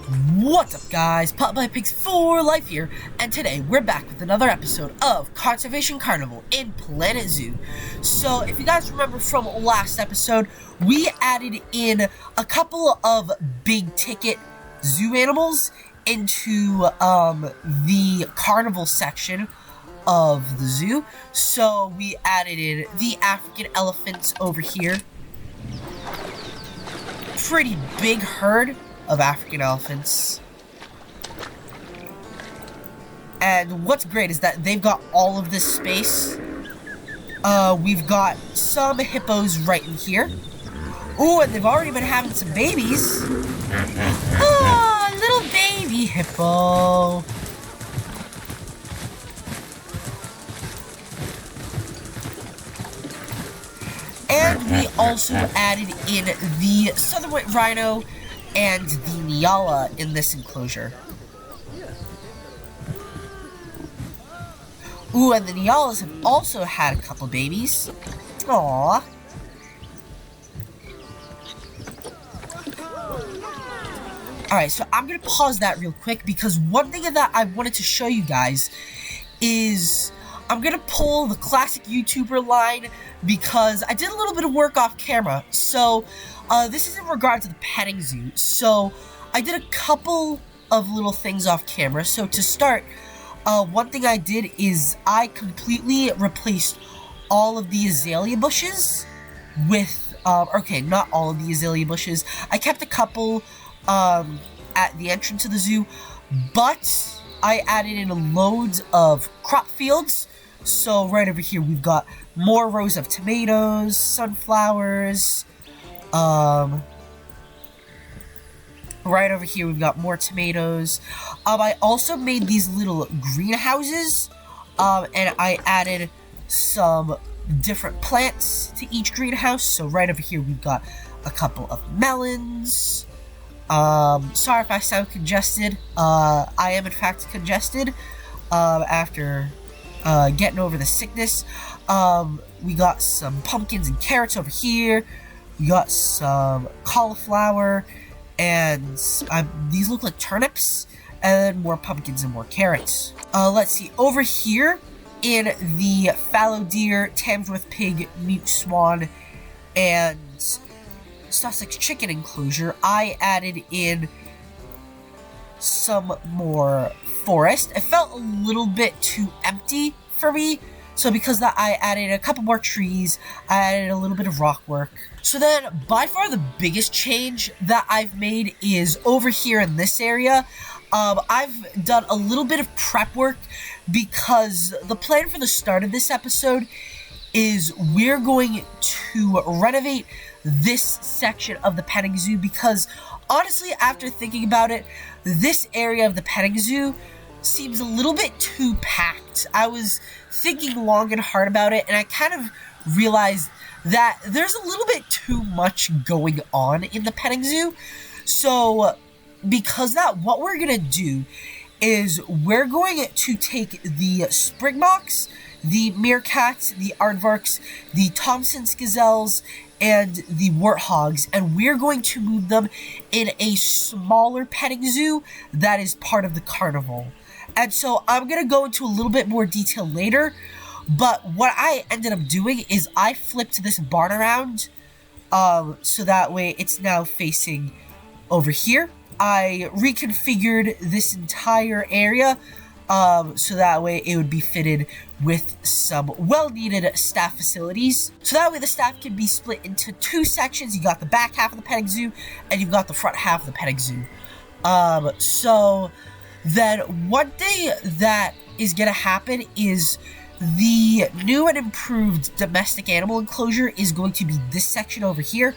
What's up, guys? Pop My Pigs for Life here, and today we're back with another episode of Conservation Carnival in Planet Zoo. So, if you guys remember from last episode, we added in a couple of big ticket zoo animals into the carnival section of the zoo. So, we added in the African elephants over here. Pretty big herd of African elephants. And what's great is that they've got all of this space. We've got some hippos right in here. Ooh, and they've already been having some babies. Oh, little baby hippo. And we also added in the southern white rhino and the Nyala in this enclosure. Ooh, and the Nyalas have also had a couple babies. Aww. Alright, so I'm gonna pause that real quick because one thing that I wanted to show you guys is I'm gonna pull the classic YouTuber line because I did a little bit of work off camera. So, this is in regard to the petting zoo. So, I did a couple of little things off camera. So, to start, one thing I did is I completely replaced all of the azalea bushes with, okay, not all of the azalea bushes. I kept a couple, at the entrance of the zoo, but I added in loads of crop fields. So, right over here, we've got more rows of tomatoes, sunflowers. Right over here, we've got more tomatoes. I also made these little greenhouses, and I added some different plants to each greenhouse. So, right over here, we've got a couple of melons. Sorry if I sound congested. I am, in fact, congested, after getting over the sickness. We got some pumpkins and carrots over here. We got some cauliflower, and these look like turnips, and more pumpkins and more carrots. Let's see, over here in the fallow deer, Tamworth pig, mute swan, and Sussex chicken enclosure, I added in some more forest. It felt a little bit too empty for me, so because of that, I added a couple more trees. I added a little bit of rock work. So then, by far the biggest change that I've made is over here in this area. I've done a little bit of prep work because the plan for the start of this episode is we're going to renovate this section of the petting zoo because, honestly, after thinking about it, this area of the petting zoo seems a little bit too packed. I was thinking long and hard about it, and I kind of realized that there's a little bit too much going on in the petting zoo. So, because of that, what we're gonna do is we're going to take the springboks, the meerkats, the aardvarks, the Thompson's gazelles, and the warthogs, and we're going to move them in a smaller petting zoo that is part of the carnival. And so I'm going to go into a little bit more detail later, but what I ended up doing is I flipped this barn around, so that way it's now facing over here. I reconfigured this entire area, so that way it would be fitted with some well-needed staff facilities. So that way the staff can be split into two sections. You got the back half of the petting zoo, and you've got the front half of the petting zoo. So then one thing that is going to happen is the new and improved domestic animal enclosure is going to be this section over here.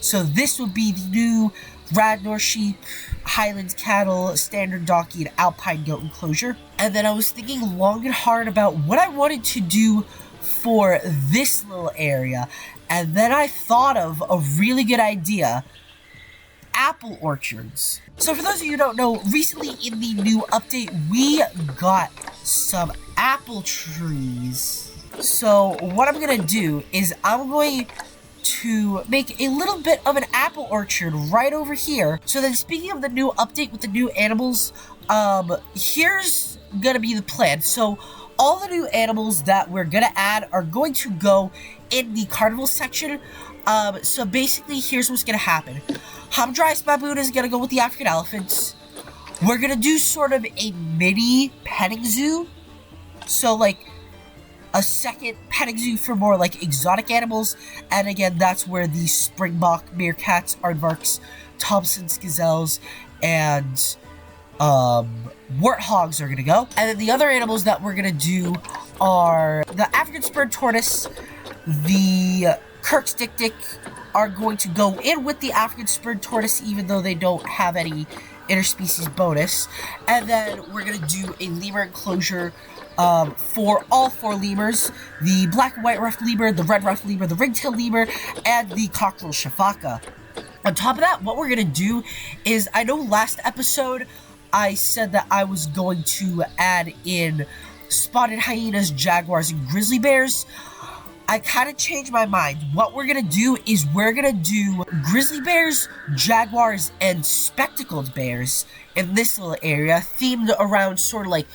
So this will be the new Radnor sheep, Highland cattle, standard donkey, and alpine goat enclosure. And then I was thinking long and hard about what I wanted to do for this little area. And then I thought of a really good idea: apple orchards. So for those of you who don't know, recently in the new update, we got some apple trees. So what I'm gonna do is I'm going to make a little bit of an apple orchard right over here. So then, speaking of the new update with the new animals, here's gonna be the plan. So all the new animals that we're gonna add are going to go in the carnival section. So basically, here's what's gonna happen. Hamadryas Baboon is gonna go with the African elephants. We're gonna do sort of a mini petting zoo. So like a second petting zoo for more like exotic animals. And again, that's where the springbok, meerkats, aardvarks, Thompson's gazelles, and warthogs are gonna go. And then the other animals that we're gonna do are the African spurred tortoise, the Kirk's dik are going to go in with the African spurred tortoise, even though they don't have any interspecies bonus. And then we're gonna do a lemur enclosure for all 4 lemurs: the black and white ruffed lemur, the red ruffed lemur, the ringtail lemur, and the cockerel shafaka. On top of that, what we're gonna do is, I know last episode I said that I was going to add in spotted hyenas, jaguars, and grizzly bears. I kind of changed my mind. What we're gonna do is we're gonna do grizzly bears, jaguars, and spectacled bears in this little area, themed around sort of like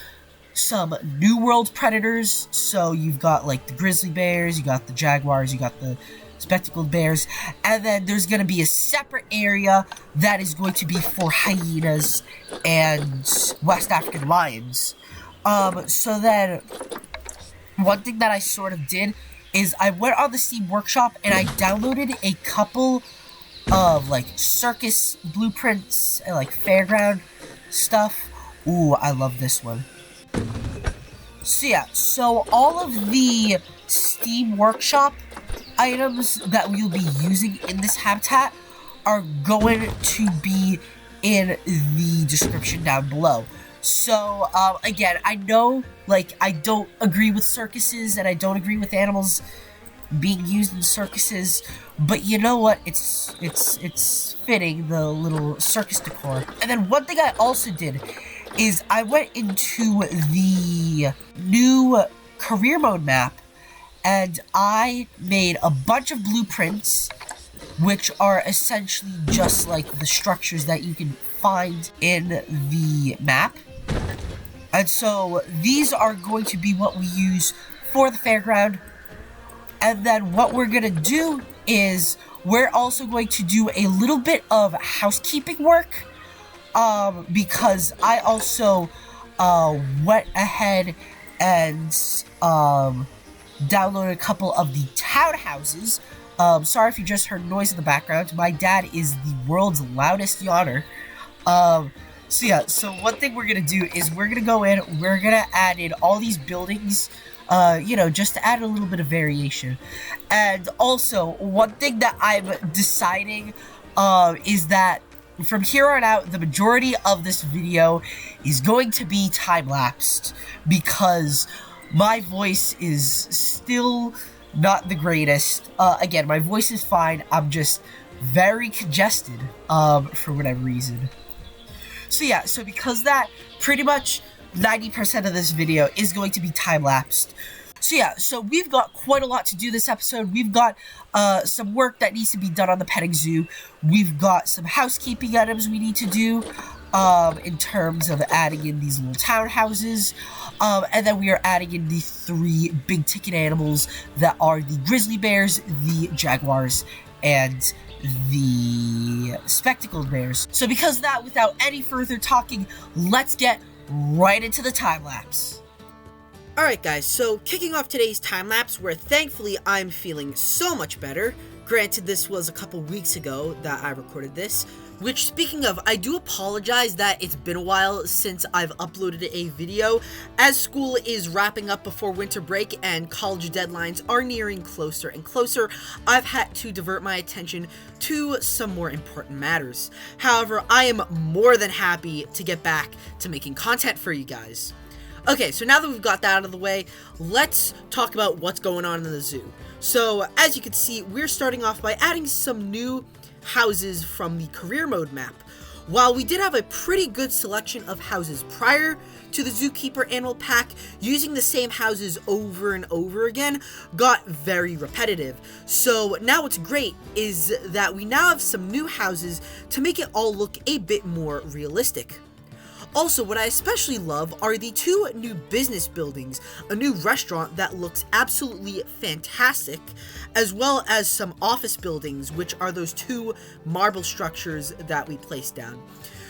some New World predators. So you've got like the grizzly bears, you got the jaguars, you got the spectacled bears, and then there's going to be a separate area that is going to be for hyenas and West African lions. So then one thing that I sort of did is I went on the Steam Workshop and I downloaded a couple of like circus blueprints and like fairground stuff. Ooh, I love this one. So yeah, so all of the Steam Workshop items that we'll be using in this habitat are going to be in the description down below. So, again, I know, like, I don't agree with circuses, and I don't agree with animals being used in circuses, but you know what, it's fitting, the little circus decor. And then one thing I also did is I went into the new career mode map, and I made a bunch of blueprints, which are essentially just like the structures that you can find in the map. And so these are going to be what we use for the fairground. And then what we're going to do is we're also going to do a little bit of housekeeping work. Because I also went ahead and downloaded a couple of the townhouses. Sorry if you just heard noise in the background. My dad is the world's loudest yawner. So yeah, so one thing we're gonna do is we're gonna go in, we're gonna add in all these buildings, you know, just to add a little bit of variation. And also, one thing that I'm deciding, is that from here on out, the majority of this video is going to be time-lapsed, because my voice is still not the greatest. Again, my voice is fine, I'm just very congested, for whatever reason. So yeah, so because that, pretty much 90% of this video is going to be time-lapsed. So yeah, so we've got quite a lot to do this episode. We've got some work that needs to be done on the petting zoo. We've got some housekeeping items we need to do in terms of adding in these little townhouses. And then we are adding in the 3 big ticket animals that are the grizzly bears, the jaguars, and the spectacled bears. So because of that, without any further talking, let's get right into the time-lapse. Alright guys, so kicking off today's time-lapse, where thankfully I'm feeling so much better. Granted, this was a couple weeks ago that I recorded this, which, speaking of, I do apologize that it's been a while since I've uploaded a video, as school is wrapping up before winter break and college deadlines are nearing closer and closer. I've had to divert my attention to some more important matters. However, I am more than happy to get back to making content for you guys. Okay, so now that we've got that out of the way, let's talk about what's going on in the zoo. So, as you can see, we're starting off by adding some new houses from the career mode map. While we did have a pretty good selection of houses prior to the Zookeeper Animal Pack, using the same houses over and over again got very repetitive. So now what's great is that we now have some new houses to make it all look a bit more realistic. Also, what I especially love are the 2 new business buildings, a new restaurant that looks absolutely fantastic, as well as some office buildings, which are those 2 marble structures that we placed down.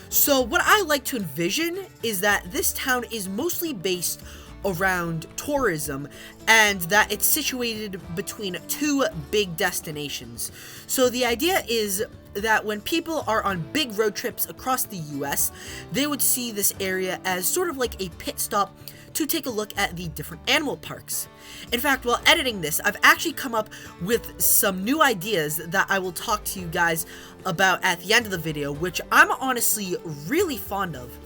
So what I like to envision is that this town is mostly based around tourism, and that it's situated between 2 big destinations. So the idea is that when people are on big road trips across the US, they would see this area as sort of like a pit stop to take a look at the different animal parks. In fact, while editing this, I've actually come up with some new ideas that I will talk to you guys about at the end of the video, which I'm honestly really fond of.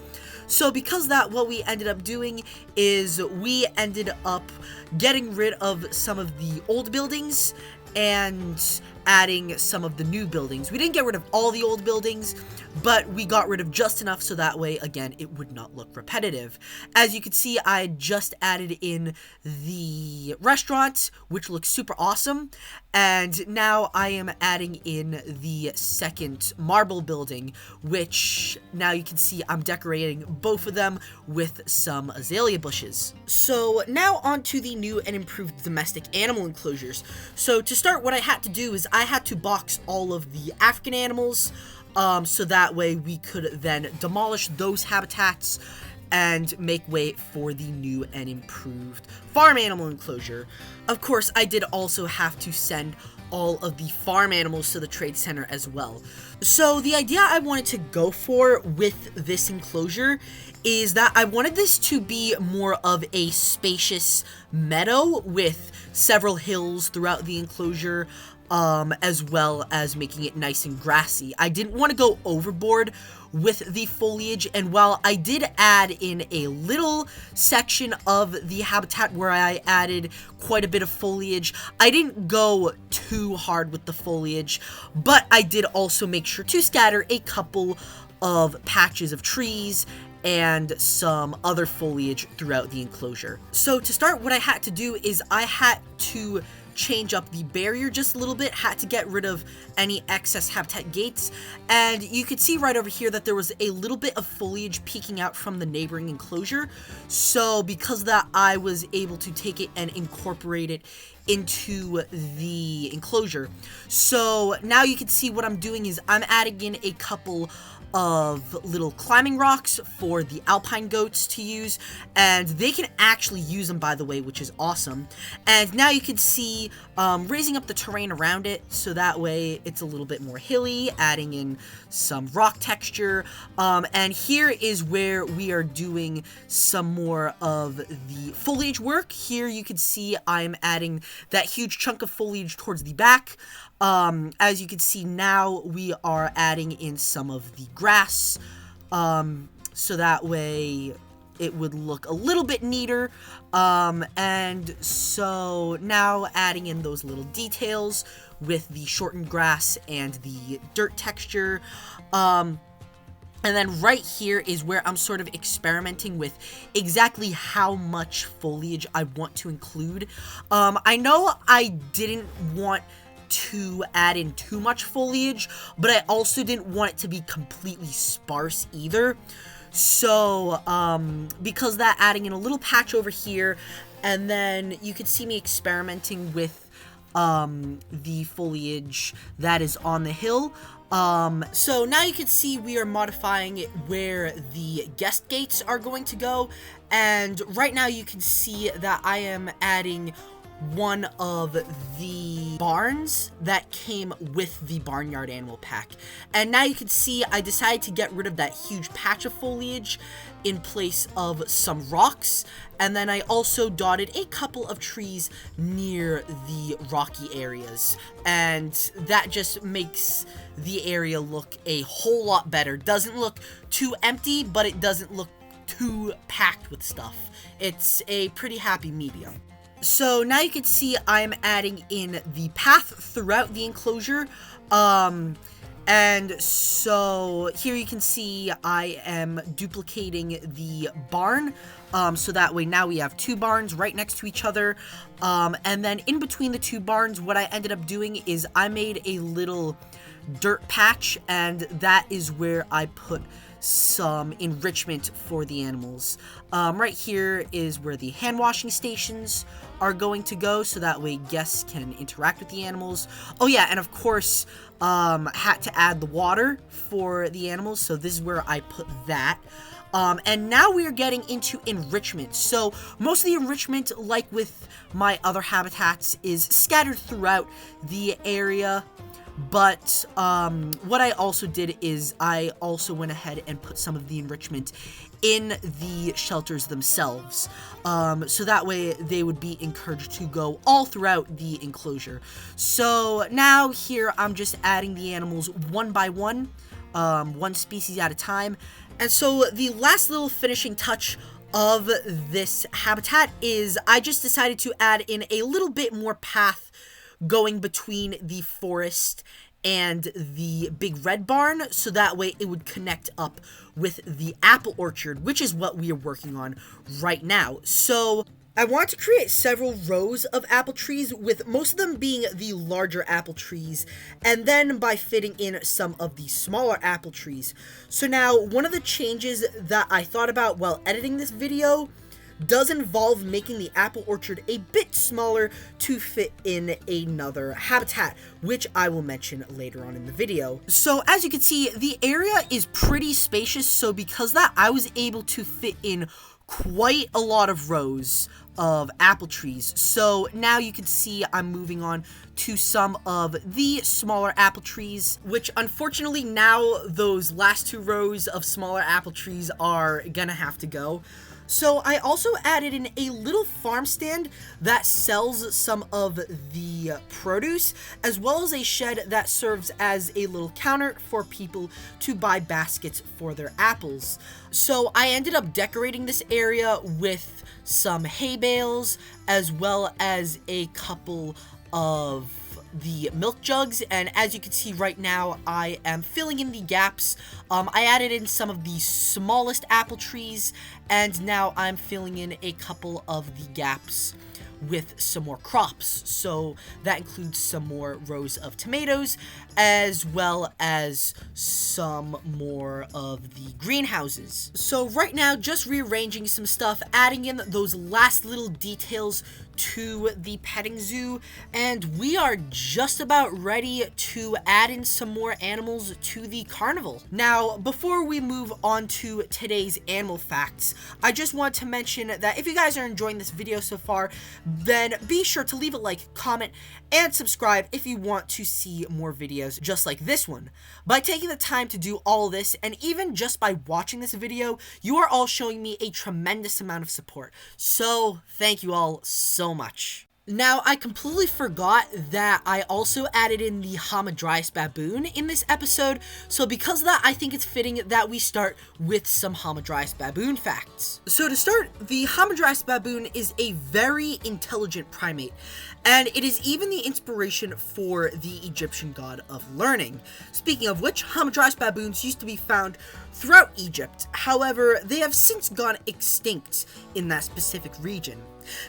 So because of that, what we ended up doing is we ended up getting rid of some of the old buildings and adding some of the new buildings. We didn't get rid of all the old buildings, but we got rid of just enough so that way, again, it would not look repetitive. As you can see, I just added in the restaurant, which looks super awesome, and now I am adding in the second marble building, which now you can see I'm decorating both of them with some azalea bushes. So now on to the new and improved domestic animal enclosures. So to start, what I had to do is I had to box all of the African animals, so that way we could then demolish those habitats and make way for the new and improved farm animal enclosure. Of course, I did also have to send all of the farm animals to the trade center as well. So the idea I wanted to go for with this enclosure is that I wanted this to be more of a spacious meadow with several hills throughout the enclosure, as well as making it nice and grassy. I didn't want to go overboard with the foliage, and while I did add in a little section of the habitat where I added quite a bit of foliage, I didn't go too hard with the foliage, but I did also make sure to scatter a couple of patches of trees and some other foliage throughout the enclosure. So to start, what I had to do is I had to change up the barrier just a little bit, had to get rid of any excess habitat gates, and you could see right over here that there was a little bit of foliage peeking out from the neighboring enclosure. So because of that, I was able to take it and incorporate it into the enclosure. So now you can see what I'm doing is I'm adding in a couple of little climbing rocks for the alpine goats to use, and they can actually use them, by the way, which is awesome. And now you can see raising up the terrain around it so that way it's a little bit more hilly, adding in some rock texture, and here is where we are doing some more of the foliage work. Here you can see I'm adding that huge chunk of foliage towards the back. As you can see now, we are adding in some of the grass, so that way it would look a little bit neater, and so now adding in those little details with the shortened grass and the dirt texture, and then right here is where I'm sort of experimenting with exactly how much foliage I want to include. I know I didn't want to add in too much foliage, but I also didn't want it to be completely sparse either. So, because of that, adding in a little patch over here, and then you could see me experimenting with the foliage that is on the hill. So now you can see we are modifying it where the guest gates are going to go, and right now you can see that I am adding one of the barns that came with the Barnyard Animal Pack. And now you can see I decided to get rid of that huge patch of foliage in place of some rocks, and then I also dotted a couple of trees near the rocky areas, and that just makes the area look a whole lot better. Doesn't look too empty, but it doesn't look too packed with stuff. It's a pretty happy medium. So now you can see I'm adding in the path throughout the enclosure, and And so here you can see I am duplicating the barn. So that way now we have 2 barns right next to each other. And then in between the 2 barns, what I ended up doing is I made a little dirt patch, and that is where I put some enrichment for the animals. Right here is where the hand washing stations are going to go, so that way guests can interact with the animals. Oh yeah, and of course, had to add the water for the animals, so this is where I put that. And now we are getting into enrichment. So most of the enrichment, like with my other habitats, is scattered throughout the area. But what I also did is I also went ahead and put some of the enrichment in the shelters themselves. So that way they would be encouraged to go all throughout the enclosure. So now here I'm just adding the animals one by one, one species at a time. And so the last little finishing touch of this habitat is I just decided to add in a little bit more path going between the forest and the big red barn, so that way it would connect up with the apple orchard, which is what we are working on right now. So I want to create several rows of apple trees, with most of them being the larger apple trees, and then by fitting in some of the smaller apple trees. So now, one of the changes that I thought about while editing this video does involve making the apple orchard a bit smaller to fit in another habitat, which I will mention later on in the video. So as you can see, the area is pretty spacious, so because of that, I was able to fit in quite a lot of rows of apple trees. So now you can see I'm moving on to some of the smaller apple trees, which unfortunately now those last 2 rows of smaller apple trees are gonna have to go. So I also added in a little farm stand that sells some of the produce, as well as a shed that serves as a little counter for people to buy baskets for their apples. So I ended up decorating this area with some hay bales, as well as a couple of the milk jugs, and as you can see right now, I am filling in the gaps. I added in some of the smallest apple trees, and now I'm filling in a couple of the gaps with some more crops. So that includes some more rows of tomatoes, as well as some more of the greenhouses. So right now, just rearranging some stuff, adding in those last little details to the petting zoo, and we are just about ready to add in some more animals to the carnival. Now, before we move on to today's animal facts, I just want to mention that if you guys are enjoying this video so far, then be sure to leave a like, comment, and subscribe if you want to see more videos just like this one. By taking the time to do all of this, and even just by watching this video, you are all showing me a tremendous amount of support. So thank you all so much. Now, I completely forgot that I also added in the Hamadryas Baboon in this episode, so because of that, I think it's fitting that we start with some Hamadryas Baboon facts. So to start, the Hamadryas Baboon is a very intelligent primate, and it is even the inspiration for the Egyptian god of learning. Speaking of which, Hamadryas baboons used to be found throughout Egypt, however, they have since gone extinct in that specific region.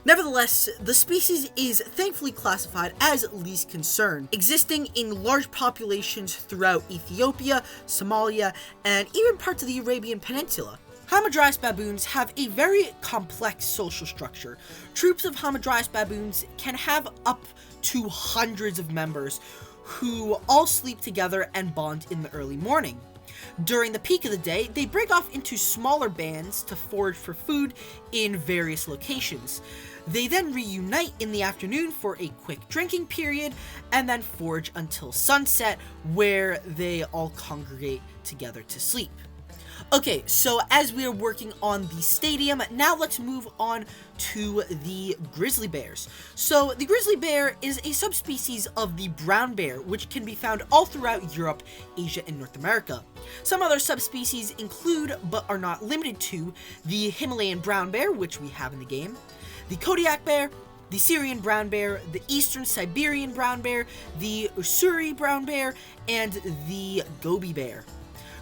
Nevertheless, the species is thankfully classified as least concern, existing in large populations throughout Ethiopia, Somalia, and even parts of the Arabian Peninsula. Hamadryas baboons have a very complex social structure. Troops of Hamadryas baboons can have up to hundreds of members who all sleep together and bond in the early morning. During the peak of the day, they break off into smaller bands to forage for food in various locations. They then reunite in the afternoon for a quick drinking period, and then forage until sunset, where they all congregate together to sleep. Okay, so as we are working on the stadium, now let's move on to the grizzly bears. So the grizzly bear is a subspecies of the brown bear, which can be found all throughout Europe, Asia, and North America. Some other subspecies include, but are not limited to, the Himalayan brown bear, which we have in the game, the Kodiak bear, the Syrian brown bear, the eastern Siberian brown bear, the Ussuri brown bear, and the Gobi bear.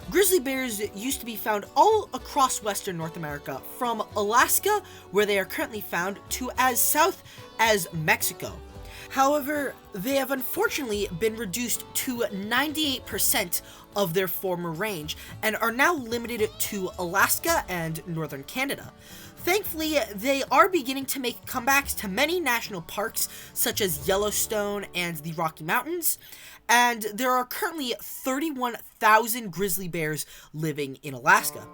Grizzly bears used to be found all across western North America, from Alaska, where they are currently found, to as south as Mexico. However, they have unfortunately been reduced to 98% of their former range and are now limited to Alaska and northern Canada. Thankfully, they are beginning to make comebacks to many national parks such as Yellowstone and the Rocky Mountains, and there are currently 31,000 grizzly bears living in Alaska.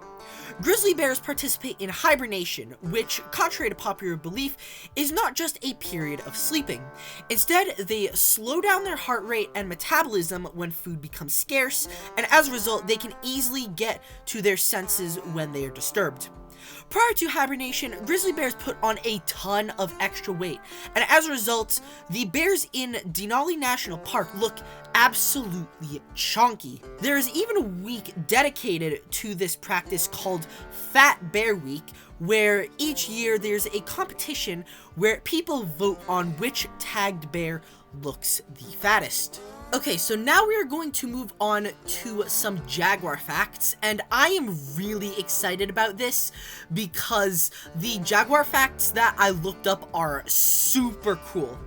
Grizzly bears participate in hibernation, which, contrary to popular belief, is not just a period of sleeping. Instead, they slow down their heart rate and metabolism when food becomes scarce, and as a result, they can easily get to their senses when they are disturbed. Prior to hibernation, grizzly bears put on a ton of extra weight, and as a result, the bears in Denali National Park look absolutely chunky. There is even a week dedicated to this practice called Fat Bear Week, where each year there's a competition where people vote on which tagged bear looks the fattest. Okay, so now we are going to move on to some Jaguar facts, and I am really excited about this because the Jaguar facts that I looked up are super cool.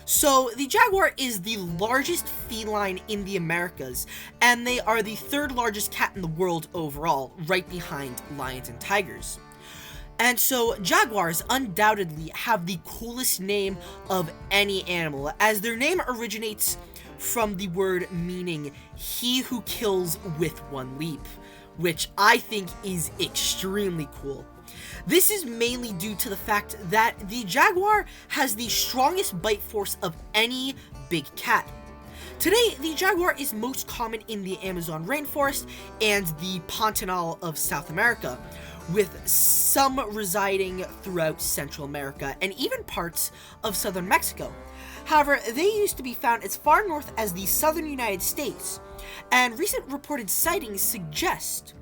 So, the Jaguar is the largest feline in the Americas, and they are the third largest cat in the world overall, right behind lions and tigers. And so, Jaguars undoubtedly have the coolest name of any animal, as their name originates from the word meaning he who kills with one leap, which I think is extremely cool. This is mainly due to the fact that the Jaguar has the strongest bite force of any big cat. Today, the Jaguar is most common in the Amazon rainforest and the Pantanal of South America, with some residing throughout Central America and even parts of southern Mexico. However, they used to be found as far north as the southern United States, and recent reported sightings suggest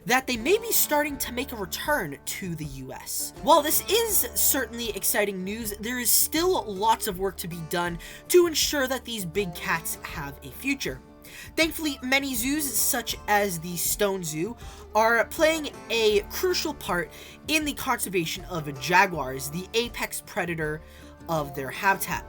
that they may be starting to make a return to the US. While this is certainly exciting news, there is still lots of work to be done to ensure that these big cats have a future. Thankfully, many zoos, such as the Stone Zoo, are playing a crucial part in the conservation of jaguars, the apex predator of their habitat.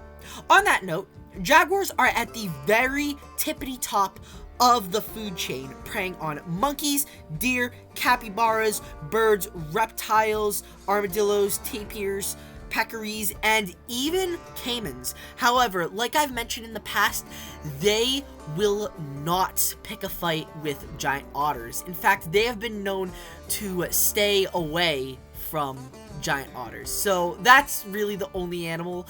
On that note, jaguars are at the very tippity top of the food chain, preying on monkeys, deer, capybaras, birds, reptiles, armadillos, tapirs, peccaries, and even caimans. However, like I've mentioned in the past, they will not pick a fight with giant otters. In fact, they have been known to stay away from giant otters. So that's really the only animal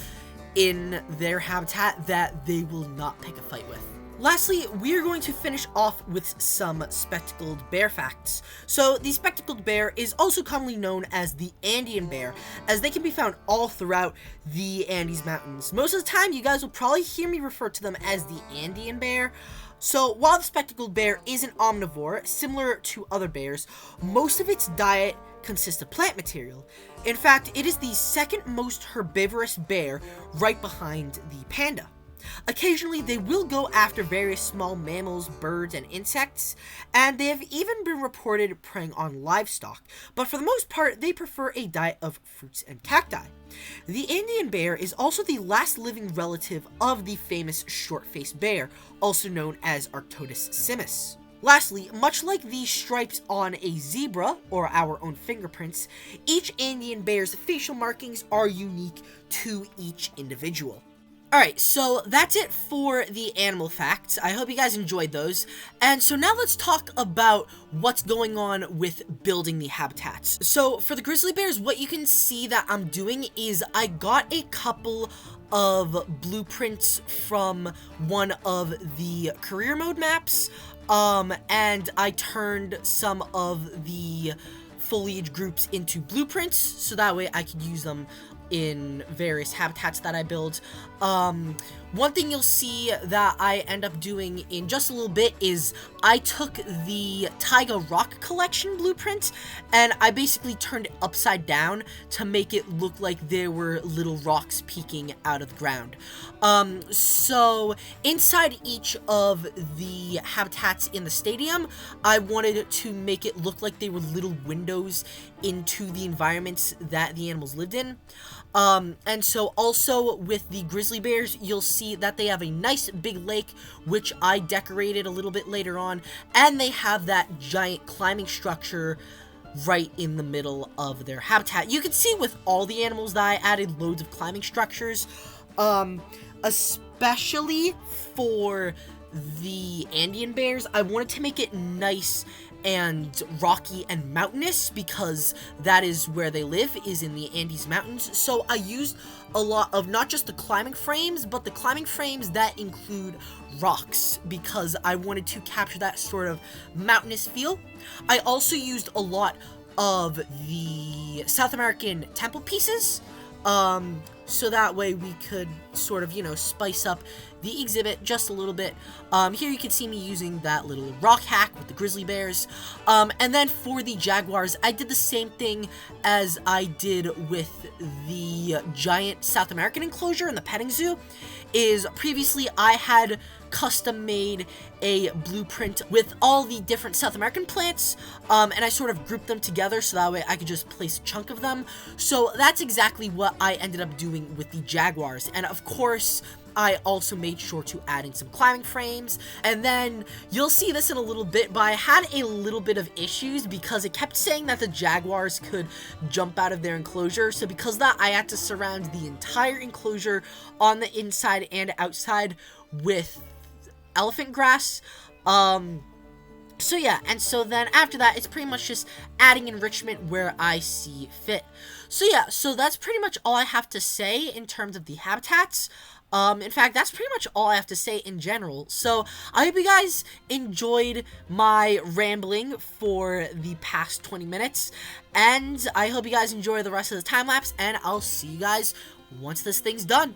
in their habitat that they will not pick a fight with. Lastly, we are going to finish off with some spectacled bear facts. So, the spectacled bear is also commonly known as the Andean bear, as they can be found all throughout the Andes Mountains. Most of the time, you guys will probably hear me refer to them as the Andean bear. So, while the spectacled bear is an omnivore, similar to other bears, most of its diet consists of plant material. In fact, it is the second most herbivorous bear, right behind the panda. Occasionally, they will go after various small mammals, birds, and insects, and they have even been reported preying on livestock, but for the most part, they prefer a diet of fruits and cacti. The Andean bear is also the last living relative of the famous short-faced bear, also known as Arctodus simus. Lastly, much like the stripes on a zebra, or our own fingerprints, each Andean bear's facial markings are unique to each individual. Alright, so that's it for the animal facts. I hope you guys enjoyed those. And so now let's talk about what's going on with building the habitats. So for the grizzly bears, what you can see that I'm doing is I got a couple of blueprints from one of the career mode maps, and I turned some of the foliage groups into blueprints, so that way I could use them in various habitats that I build. One thing you'll see that I end up doing in just a little bit is I took the Taiga Rock Collection blueprint, and I basically turned it upside down to make it look like there were little rocks peeking out of the ground. So inside each of the habitats in the stadium, I wanted to make it look like they were little windows into the environments that the animals lived in. And so also with the grizzly bears, you'll see that they have a nice big lake, which I decorated a little bit later on, and they have that giant climbing structure right in the middle of their habitat. You can see with all the animals that I added loads of climbing structures, especially for the Andean bears. I wanted to make it nice and rocky and mountainous because that is where they live, is in the Andes Mountains. So I used a lot of not just the climbing frames, but the climbing frames that include rocks, because I wanted to capture that sort of mountainous feel. I also used a lot of the South American temple pieces, so that way we could sort of, you know, spice up the exhibit just a little bit. Here you can see me using that little rock hack with the grizzly bears. And then for the jaguars, I did the same thing as I did with the giant South American enclosure in the petting zoo. Is previously I had custom made a blueprint with all the different South American plants, and I sort of grouped them together so that way I could just place a chunk of them. So that's exactly what I ended up doing with the jaguars. And of course, I also made sure to add in some climbing frames, and then you'll see this in a little bit, but I had a little bit of issues because it kept saying that the jaguars could jump out of their enclosure. So because of that, I had to surround the entire enclosure on the inside and outside with elephant grass. So yeah, and so then after that, it's pretty much just adding enrichment where I see fit. So yeah, so that's pretty much all I have to say in terms of the habitats. In fact, that's pretty much all I have to say in general. So I hope you guys enjoyed my rambling for the past 20 minutes, and I hope you guys enjoy the rest of the time lapse, and I'll see you guys once this thing's done.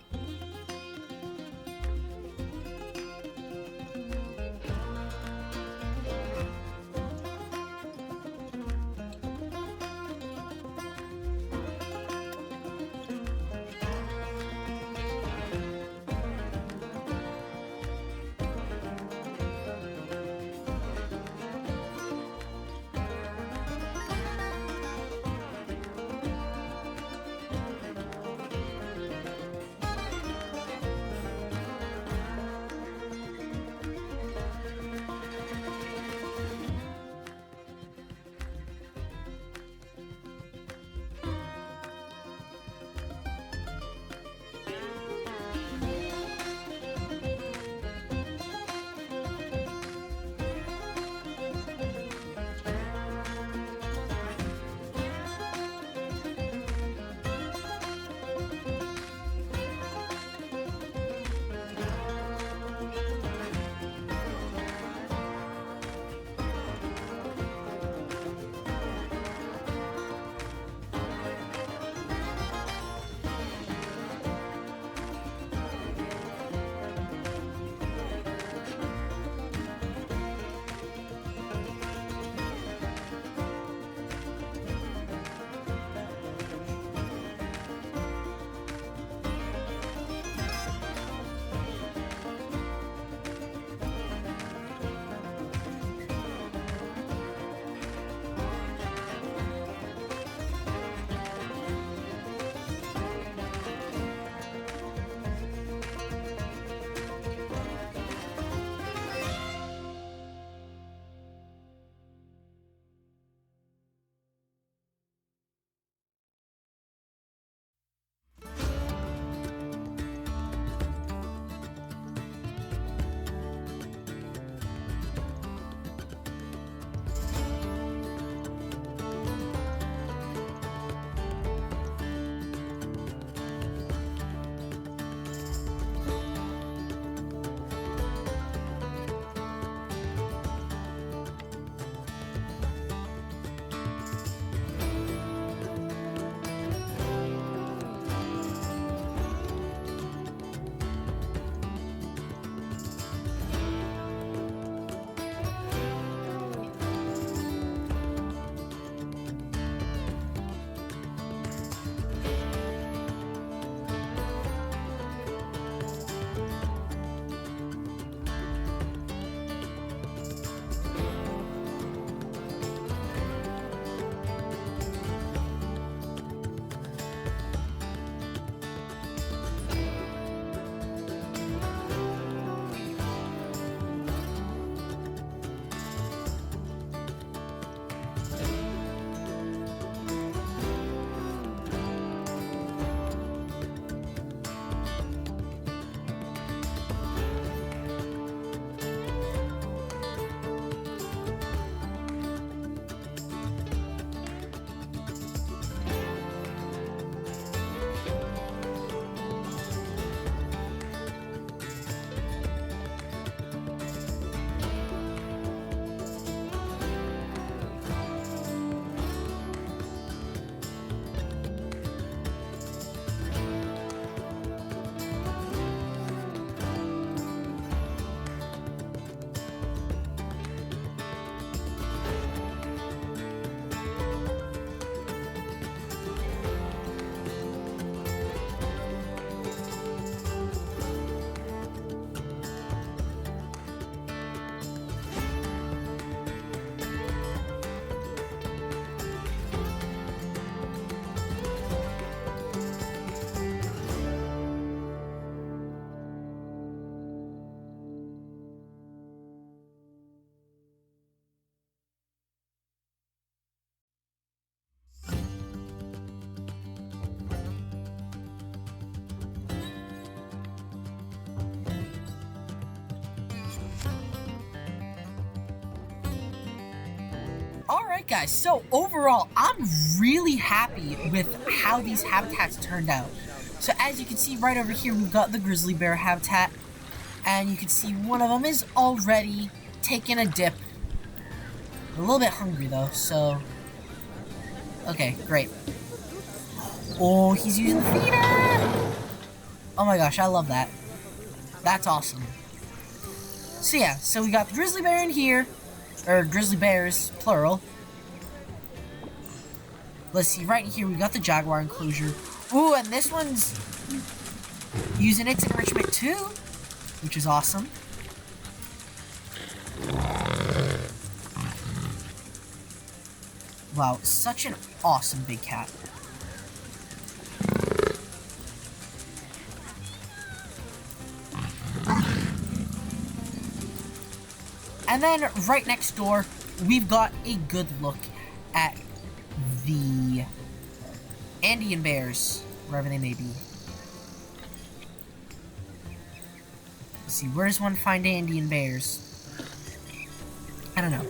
Alright guys, so overall, I'm really happy with how these habitats turned out. So as you can see right over here, we've got the grizzly bear habitat. And you can see one of them is already taking a dip. A little bit hungry though, so... Okay, great. Oh, he's using the feeder! Oh my gosh, I love that. That's awesome. So yeah, so we got the grizzly bear in here. Or grizzly bears, plural. Let's see, right in here we got the Jaguar enclosure. Ooh, and this one's using its enrichment too, which is awesome. Wow, such an awesome big cat. And then right next door, we've got a good look at the Andean bears, wherever they may be. Let's see, where does one find Andean bears? I don't know.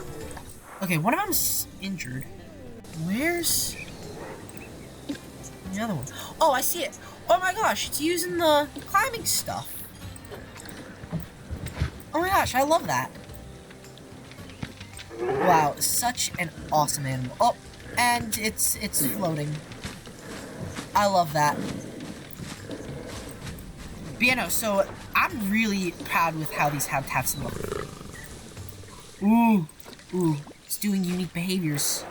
Okay, one of them's injured. Where's the other one? Oh, I see it. Oh my gosh, it's using the climbing stuff. Oh my gosh, I love that. Wow, such an awesome animal. Oh, and it's floating. I love that. But yeah, no, so I'm really proud with how these habitats look. Ooh, it's doing unique behaviors.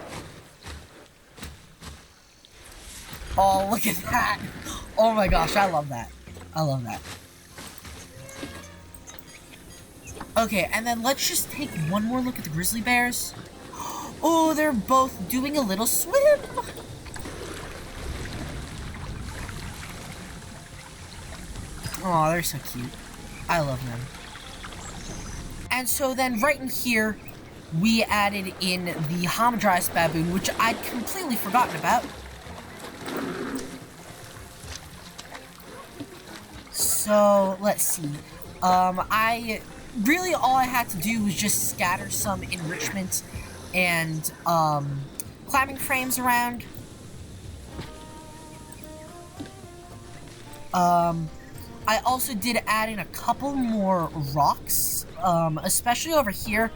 Oh, look at that. Oh my gosh, I love that. I love that. Okay, and then let's just take one more look at the grizzly bears. Oh, they're both doing a little swim. Oh, they're so cute. I love them. And so then right in here, we added in the Hamadryas Baboon, which I'd completely forgotten about. So, let's see. Really, all I had to do was just scatter some enrichment and, climbing frames around. I also did add in a couple more rocks, especially over here.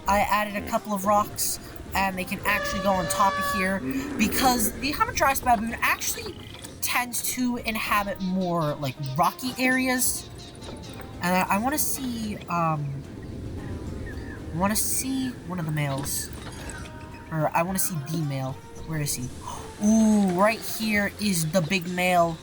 I added a couple of rocks, and they can actually go on top of here, because the Hamadryas Baboon actually tends to inhabit more, like, rocky areas. And I want to see, one of the males. Or, I want to see the male. Where is he? Ooh, right here is the big male.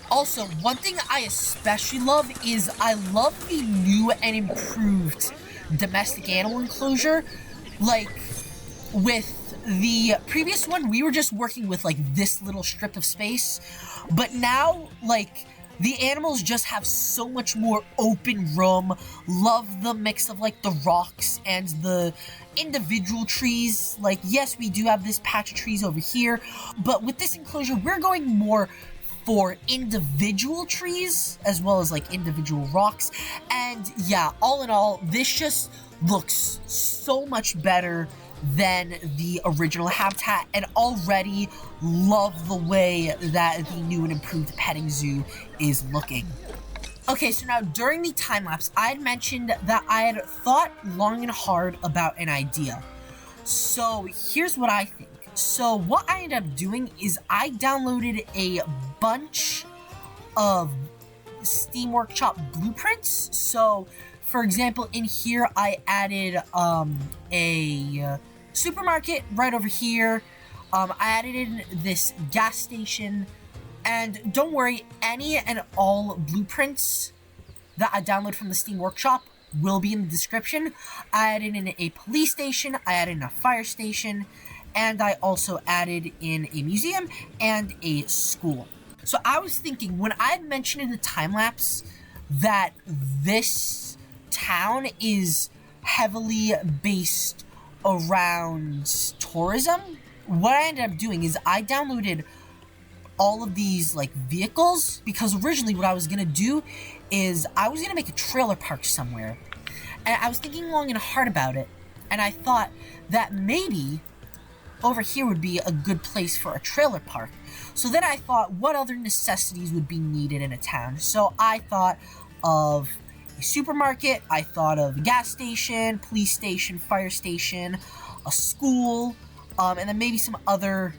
Also, one thing I especially love is I love the new and improved domestic animal enclosure. Like, with the previous one, we were just working with, like, this little strip of space. But now, like, the animals just have so much more open room. Love the mix of, like, the rocks and the individual trees. Like, yes, we do have this patch of trees over here. But with this enclosure, we're going more for individual trees as well as, like, individual rocks. And, yeah, all in all, this just looks so much better than the original habitat, and already love the way that the new and improved petting zoo is looking. Okay, so now during the time-lapse, I had mentioned that I had thought long and hard about an idea. So here's what I think. So what I ended up doing is I downloaded a bunch of Steam Workshop blueprints. So, for example, in here I added a supermarket right over here. I added in this gas station, and don't worry, any and all blueprints that I download from the Steam Workshop will be in the description. I added in a police station, I added in a fire station, and I also added in a museum and a school. So I was thinking, when I had mentioned in the time-lapse that this town is heavily based around tourism, what I ended up doing is I downloaded all of these like vehicles, because originally what I was gonna do is I was gonna make a trailer park somewhere, and I was thinking long and hard about it, and I thought that maybe over here would be a good place for a trailer park. So then I thought, what other necessities would be needed in a town? So I thought of a supermarket, I thought of a gas station, police station, fire station, a school, and then maybe some other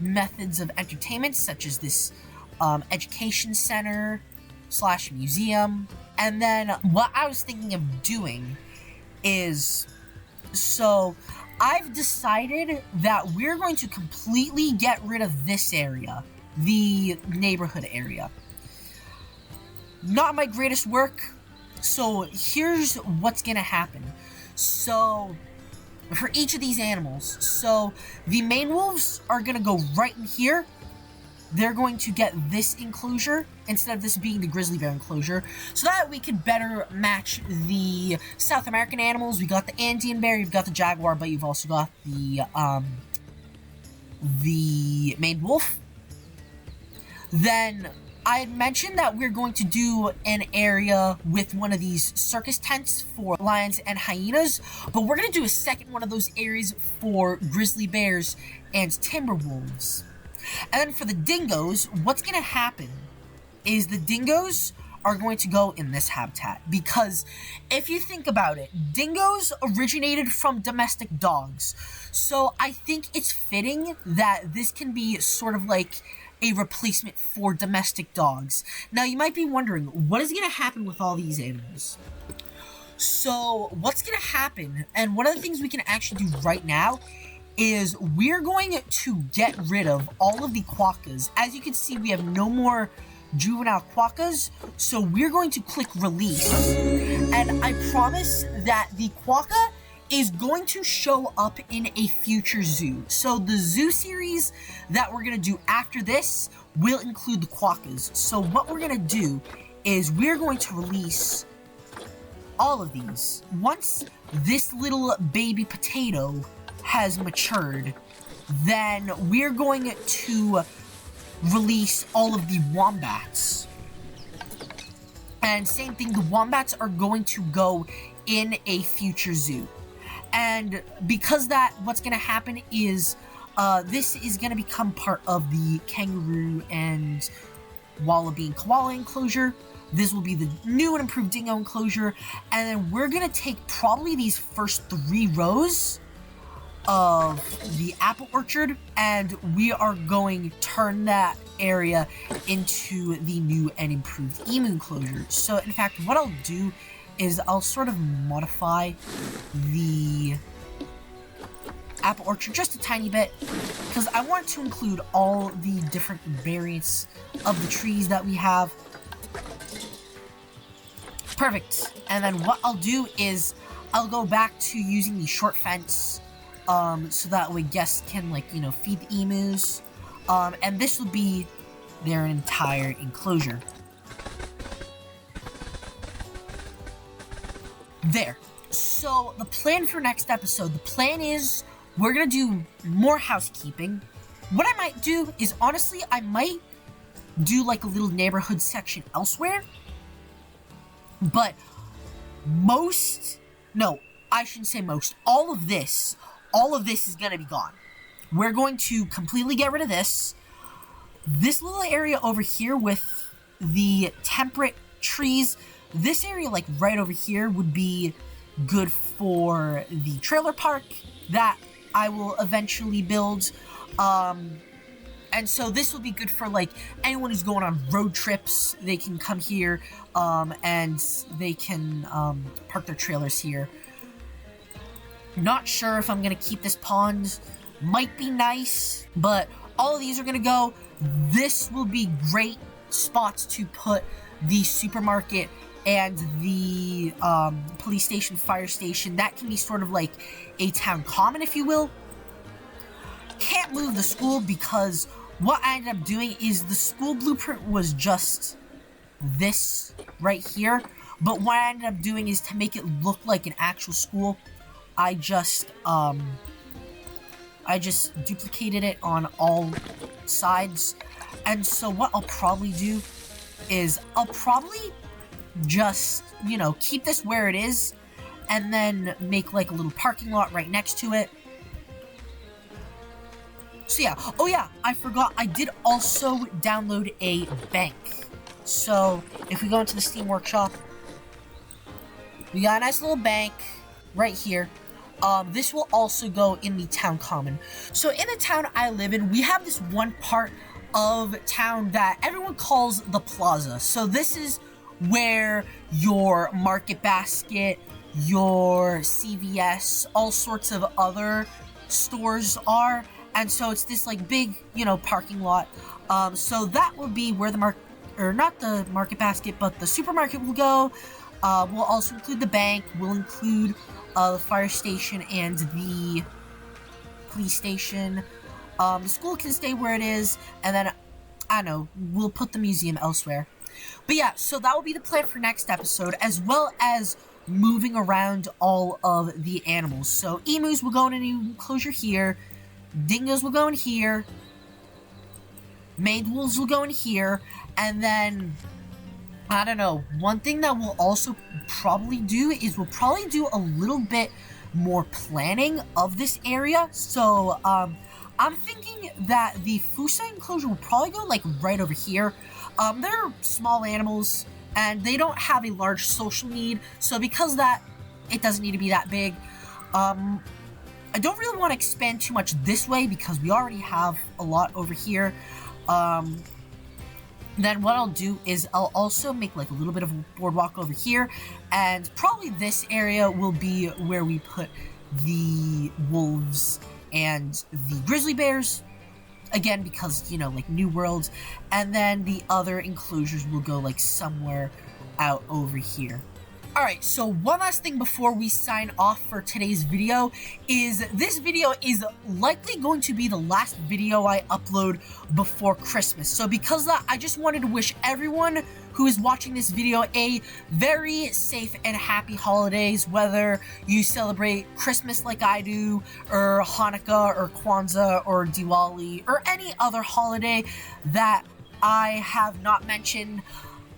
methods of entertainment, such as this education center / museum. And then what I was thinking of doing is, so I've decided that we're going to completely get rid of this area, the neighborhood area. Not my greatest work, so here's what's gonna happen. So, for each of these animals, so the main wolves are gonna go right in here. They're going to get this enclosure instead of this being the grizzly bear enclosure, so that we can better match the South American animals. We got the Andean bear, you've got the jaguar, but you've also got the maned wolf. Then I had mentioned that we're going to do an area with one of these circus tents for lions and hyenas, but we're going to do a second one of those areas for grizzly bears and timber wolves. And then for the dingoes, what's going to happen is the dingoes are going to go in this habitat. Because if you think about it, dingoes originated from domestic dogs. So I think it's fitting that this can be sort of like a replacement for domestic dogs. Now you might be wondering, what is going to happen with all these animals? So what's going to happen, and one of the things we can actually do right now, is we're going to get rid of all of the quokkas. As you can see, we have no more juvenile quokkas, so we're going to click release. And I promise that the quokka is going to show up in a future zoo. So the zoo series that we're going to do after this will include the quokkas. So what we're going to do is we're going to release all of these. Once this little baby potato has matured, then we're going to release all of the wombats. And same thing, the wombats are going to go in a future zoo. And because that, what's going to happen is this is going to become part of the kangaroo and wallaby and koala enclosure. This will be the new and improved dingo enclosure. And then we're going to take probably these first 3 rows of the apple orchard, and we are going to turn that area into the new and improved emu enclosure. So in fact, what I'll do is I'll sort of modify the apple orchard just a tiny bit, because I want to include all the different variants of the trees that we have. Perfect. And then what I'll do is I'll go back to using the short fence, so that way guests can, like, you know, feed the emus. And this will be their entire enclosure. There. So the plan for next episode, the plan is we're gonna do more housekeeping. What I might do is, honestly, I might do like a little neighborhood section elsewhere. But I shouldn't say most. All of this is gonna be gone. We're going to completely get rid of this. This little area over here with the temperate trees, this area, like right over here, would be good for the trailer park that I will eventually build. And so this will be good for, like, anyone who's going on road trips. They can come here, and they can park their trailers here. Not sure if I'm going to keep this pond. Might be nice, but all of these are going to go. This will be great spots to put the supermarket and the police station, fire station. That can be sort of like a town common, if you will. Can't move the school because what I ended up doing is the school blueprint was just this right here. But what I ended up doing is to make it look like an actual school, I just duplicated it on all sides. And so what I'll probably do is I'll probably just, you know, keep this where it is and then make like a little parking lot right next to it. So yeah, oh yeah, I forgot, I did also download a bank. So if we go into the Steam Workshop, we got a nice little bank right here. This will also go in the town common. So in the town I live in, we have this one part of town that everyone calls the plaza. So this is where your market basket, your CVS, all sorts of other stores are. And so it's this like big, you know, parking lot. So that will be where the not the market basket, but the supermarket will go. We'll also include the bank. We'll include the fire station and the police station. The school can stay where it is, and then, I don't know, we'll put the museum elsewhere. But yeah, so that will be the plan for next episode, as well as moving around all of the animals. So emus will go in an enclosure here, dingoes will go in here, maned wolves will go in here, and then, I don't know, one thing that we'll also probably do is we'll probably do a little bit more planning of this area. So, I'm thinking that the Fusa enclosure will probably go, like, right over here. They're small animals, and they don't have a large social need, so because of that, it doesn't need to be that big. I don't really want to expand too much this way, because we already have a lot over here. Then what I'll do is I'll also make like a little bit of a boardwalk over here, and probably this area will be where we put the wolves and the grizzly bears, again because, you know, like New World, and then the other enclosures will go like somewhere out over here. Alright, so one last thing before we sign off for today's video is this video is likely going to be the last video I upload before Christmas. So because of that, I just wanted to wish everyone who is watching this video a very safe and happy holidays, whether you celebrate Christmas like I do, or Hanukkah, or Kwanzaa, or Diwali, or any other holiday that I have not mentioned.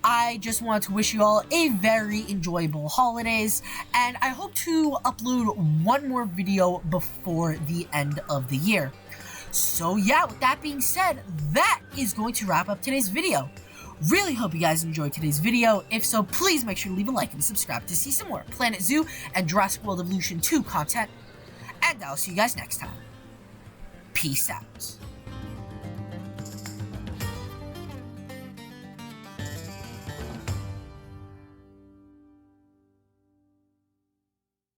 I just want to wish you all a very enjoyable holidays, and I hope to upload one more video before the end of the year. So yeah, with that being said, that is going to wrap up today's video. Really hope you guys enjoyed today's video. If so, please make sure to leave a like and subscribe to see some more Planet Zoo and Jurassic World Evolution 2 content, and I'll see you guys next time. Peace out.